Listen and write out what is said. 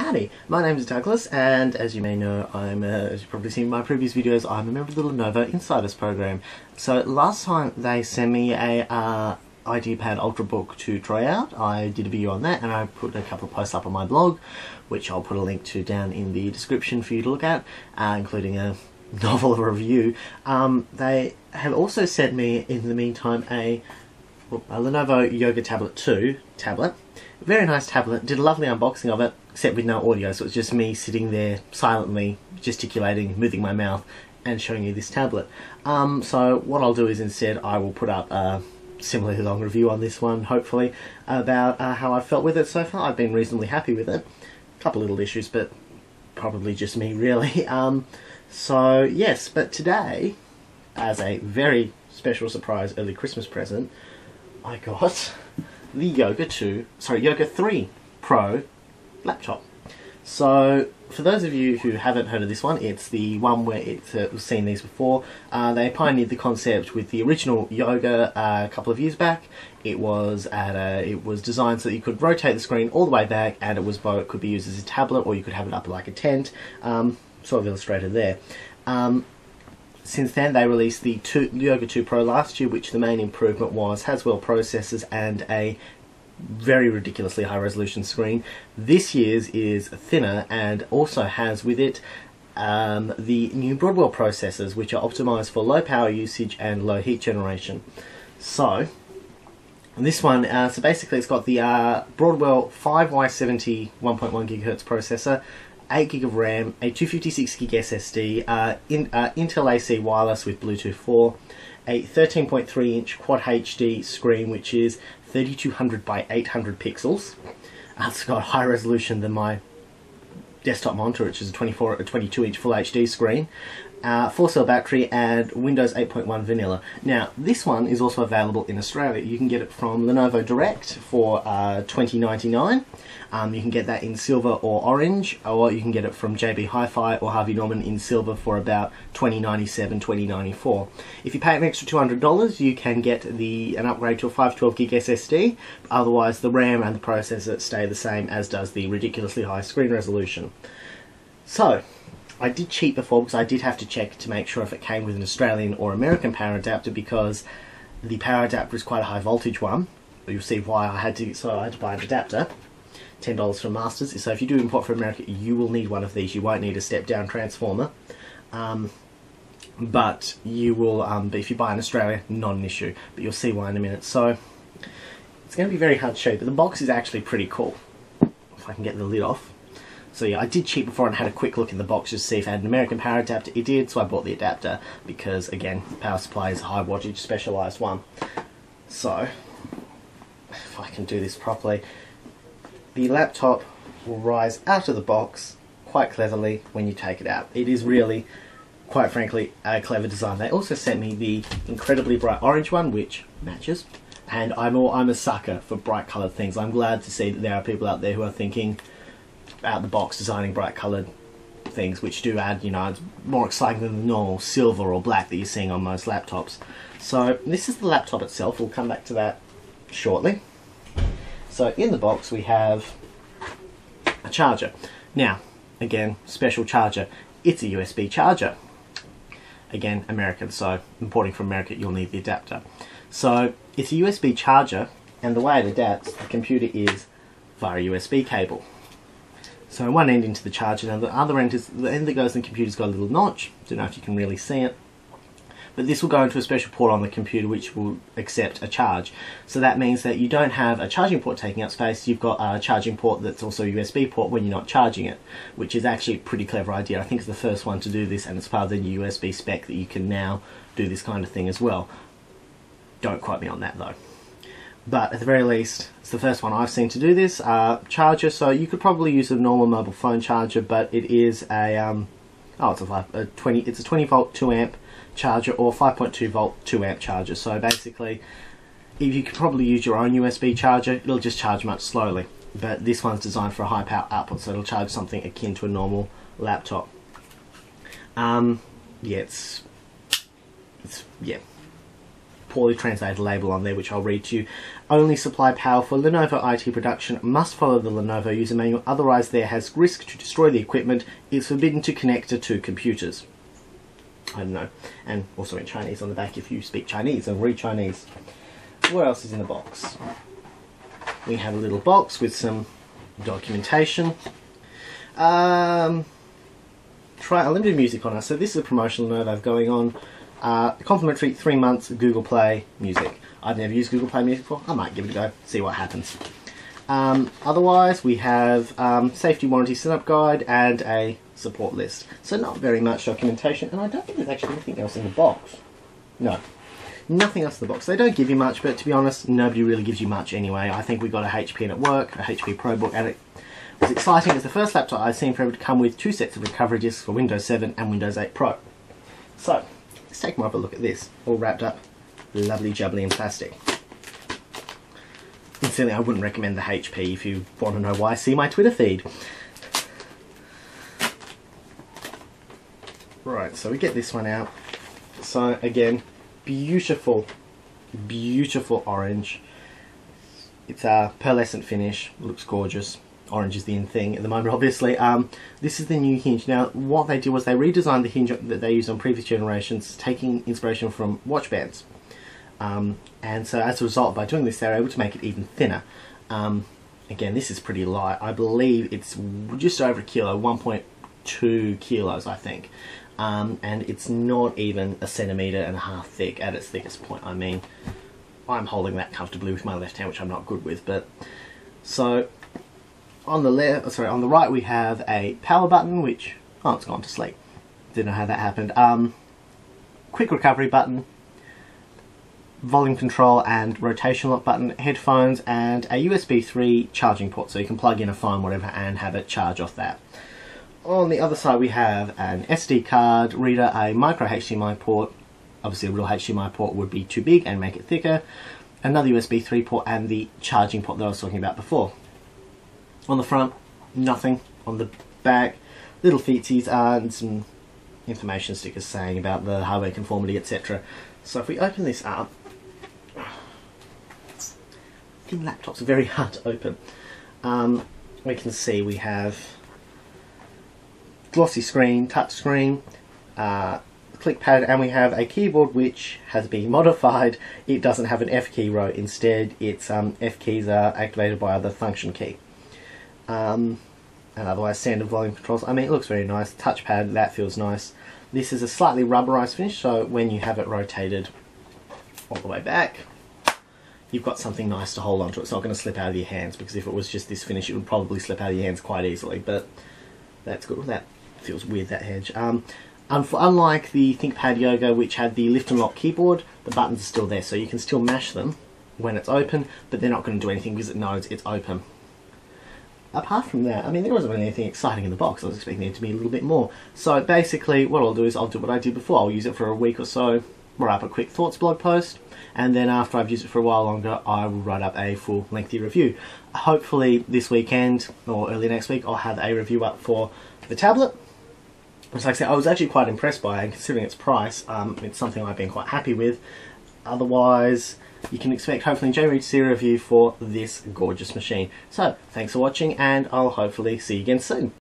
Howdy, my name is Douglas, and as you may know, as you've probably seen in my previous videos, I'm a member of the Lenovo Insiders program. So last time they sent me a IdeaPad Ultrabook to try out. I did a video on that, and I put a couple of posts up on my blog, which I'll put a link to down in the description for you to look at, including a novel review. They have also sent me, in the meantime, a Lenovo Yoga Tablet 2 tablet. Very nice tablet. Did a lovely unboxing of it, except with no audio, so it's just me sitting there silently gesticulating, moving my mouth, and showing you this tablet. So what I'll do is instead I will put up a similarly long review on this one, hopefully, about how I felt with it so far. I've been reasonably happy with it. A couple little issues, but probably just me, really. So yes, but today, as a very special surprise early Christmas present, I got the Yoga 3 Pro laptop. So for those of you who haven't heard of this one, it's the one where we've seen these before. They pioneered the concept with the original Yoga a couple of years back. It was designed so that you could rotate the screen all the way back, and it could be used as a tablet, or you could have it up like a tent. Sort of illustrated there. Since then, they released the Yoga 2 Pro last year, which the main improvement was Haswell processors and a very ridiculously high resolution screen. This year's is thinner and also has with it the new Broadwell processors, which are optimized for low power usage and low heat generation. So this one, so basically it's got the Broadwell 5Y70 1.1 GHz processor, 8 gig of RAM, a 256 gig SSD, Intel AC wireless with Bluetooth 4, a 13.3 inch Quad HD screen, which is 3200 by 800 pixels. It's got higher resolution than my desktop monitor, which is a 22 inch Full HD screen. 4-cell battery, and Windows 8.1 vanilla. Now, this one is also available in Australia. You can get it from Lenovo Direct for $20.99. You can get that in silver or orange, or you can get it from JB Hi-Fi or Harvey Norman in silver for about $20.97, $20.94. If you pay an extra $200, you can get an upgrade to a 512 gig SSD. Otherwise, the RAM and the processor stay the same, as does the ridiculously high screen resolution. So I did cheat before, because I did have to check to make sure if it came with an Australian or American power adapter, because the power adapter is quite a high voltage one. You'll see why I had to buy an adapter. $10 from Masters. So if you do import from America, you will need one of these. You won't need a step-down transformer. But you will, but if you buy in Australia, not an issue. But you'll see why in a minute. So it's going to be very hard to show you, but the box is actually pretty cool. If I can get the lid off. So yeah, I did cheat before and had a quick look in the box just to see if it had an American power adapter. It did, so I bought the adapter because, again, the power supply is a high wattage specialised one. So, if I can do this properly, the laptop will rise out of the box quite cleverly when you take it out. It is really, quite frankly, a clever design. They also sent me the incredibly bright orange one, which matches. And I'm a sucker for bright coloured things. I'm glad to see that there are people out there who are thinking out the box, designing bright coloured things, which do add, it's more exciting than the normal silver or black that you're seeing on most laptops. So this is the laptop itself. We'll come back to that shortly. So in the box we have a charger. Now, again, special charger. It's a USB charger. Again, American, so importing from America, you'll need the adapter. So it's a USB charger, and the way it adapts the computer is via a USB cable. So one end into the charger, and the other end is the end that goes in the computer's got a little notch. Don't know if you can really see it, but this will go into a special port on the computer which will accept a charge. So that means that you don't have a charging port taking up space. You've got a charging port that's also a USB port when you're not charging it, which is actually a pretty clever idea. I think it's the first one to do this, and it's part of the new USB spec that you can now do this kind of thing as well. Don't quote me on that though. But at the very least, it's the first one I've seen to do this charger. So you could probably use a normal mobile phone charger, but it is a it's a 20 volt 2 amp charger, or 5.2 volt 2 amp charger. So basically, if you could probably use your own USB charger, it'll just charge much slowly. But this one's designed for a high power output, so it'll charge something akin to a normal laptop. Yeah, it's poorly translated label on there, which I'll read to you. Only supply power for Lenovo IT production, must follow the Lenovo user manual, otherwise there has risk to destroy the equipment, is forbidden to connect to two computers. I don't know. And also in Chinese on the back if you speak Chinese and read Chinese. What else is in the box? We have a little box with some documentation. Try unlimited music on us. So this is a promotional Lenovo going on. Complimentary 3 months Google Play Music. I've never used Google Play Music before. I might give it a go, see what happens. Otherwise, we have safety warranty setup guide and a support list. So not very much documentation, and I don't think there's actually anything else in the box. No, nothing else in the box. They don't give you much, but to be honest, nobody really gives you much anyway. I think we got a HP in at work, a HP ProBook, and it was exciting. It's the first laptop I've seen forever to come with 2 sets of recovery disks for Windows 7 and Windows 8 Pro. So, let's take more of a look at this, all wrapped up, lovely jubbly in plastic. Incidentally, I wouldn't recommend the HP if you want to know why. See my Twitter feed. Right, so we get this one out. So again, beautiful, beautiful orange. It's a pearlescent finish, looks gorgeous. Orange is the in thing at the moment, obviously. This is the new hinge. Now, what they did was they redesigned the hinge that they used on previous generations, taking inspiration from watch bands. And so as a result, by doing this, they're able to make it even thinner. Again, this is pretty light. I believe it's just over a kilo, 1.2 kilos, I think. And it's not even 1.5 centimeters thick at its thickest point. I mean, I'm holding that comfortably with my left hand, which I'm not good with. But so on the left, sorry, on the right, we have a power button, which it's gone to sleep. Didn't know how that happened. Quick recovery button, volume control and rotation lock button, headphones, and a USB 3 charging port, so you can plug in a phone, whatever, and have it charge off that. On the other side we have an SD card reader, a micro HDMI port. Obviously a real HDMI port would be too big and make it thicker. Another USB 3 port and the charging port that I was talking about before. On the front, nothing. On the back, little featsies and some information stickers saying about the hardware conformity, etc. So if we open this up, thin laptops are very hard to open. We can see we have glossy screen, touch screen, click pad, and we have a keyboard which has been modified. It doesn't have an F key row. Instead, its F keys are activated by the function key. And otherwise, standard volume controls. I mean, it looks very nice. Touchpad, that feels nice. This is a slightly rubberized finish, so when you have it rotated all the way back, you've got something nice to hold on to. It's not going to slip out of your hands, because if it was just this finish, it would probably slip out of your hands quite easily. But that's good. That feels weird, that edge. Unlike the ThinkPad Yoga, which had the lift and lock keyboard, the buttons are still there, so you can still mash them when it's open, but they're not going to do anything because it knows it's open. Apart from that, I mean, there wasn't really anything exciting in the box. I was expecting it to be a little bit more. So basically, what I'll do is I'll do what I did before. I'll use it for a week or so, write up a quick thoughts blog post, and then after I've used it for a while longer, I will write up a full lengthy review. Hopefully this weekend or early next week, I'll have a review up for the tablet. Which, like I said, I was actually quite impressed by it, and considering its price, it's something I've been quite happy with. Otherwise, you can expect hopefully in January to see a review for this gorgeous machine. So, thanks for watching, and I'll hopefully see you again soon.